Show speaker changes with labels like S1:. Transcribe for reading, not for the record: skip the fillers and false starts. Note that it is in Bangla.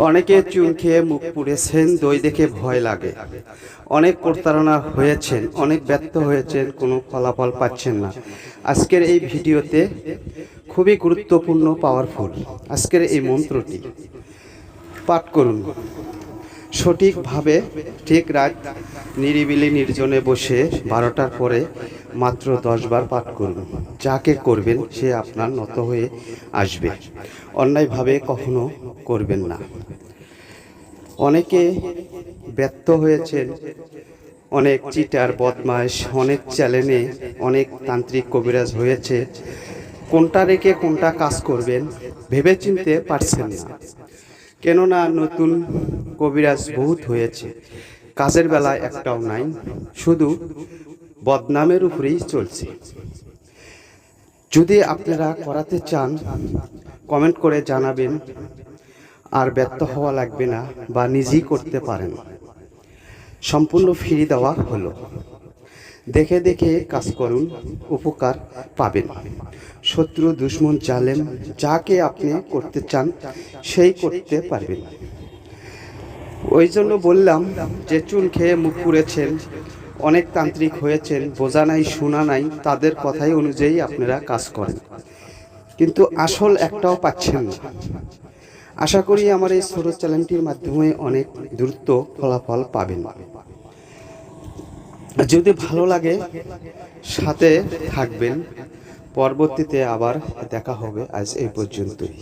S1: অনেকে চুন খেয়ে মুখ পুড়েছেন, দই দেখে ভয় লাগে। অনেক প্রতারণা হয়েছেন, অনেক ব্যর্থ হয়েছেন, কোনো ফলাফল পাচ্ছেন না। আজকের এই ভিডিওতে খুবই গুরুত্বপূর্ণ, পাওয়ারফুল আজকের এই মন্ত্রটি পাঠ করুন সঠিকভাবে। ঠিক রাত নিরিবিলি নির্জনে বসে 12টার পরে মাত্র 10 বার পাঠ করুন। যাকে করবেন সে আপনার নত হয়ে আসবে। অন্যায়ভাবে কখনো করবেন না। অনেকে ব্যর্থ হয়েছেন, অনেক চিটার বদমাশ, অনেক চ্যানেলে অনেক তান্ত্রিক কবিরাজ হয়েছে। কোনটা রেখে কোনটা কাজ করবেন ভেবে চিনতে পারছেন না। কেননা নতুন কবিরাজ বহুত হয়েছে, কাজের বেলা একটাও নাই, শুধু বদনামের উপরেই চলছে। যদি আপনারা করাতে চান কমেন্ট করে জানাবেন, আর ব্যর্থ হওয়া লাগবে না, বা নিজেই করতে পারেন। সম্পূর্ণ ফ্রি দেওয়া হলো। দেখে দেখে কাজ করুন, উপকার পাবেন। শত্রু, দুশ্মন, জালেম যাকে আপনি করতে চান সেই করতে পারবেন। ওই জন্য বললাম যে চুন খেয়ে মুখ পুড়েছেন, অনেক তান্ত্রিক হয়েছেন, বোঝা নাই শোনা নাই, তাদের কথাই অনুযায়ী আপনারা কাজ করেন, কিন্তু আসল একটাও পাচ্ছেন না। আশা করি আমার এই ছোট চ্যানেলটির মাধ্যমে অনেক দ্রুত ফলাফল পাবেন। যদি ভালো লাগে সাথে থাকবেন। পরবর্তীতে আবার দেখা হবে। আজ এই পর্যন্তই।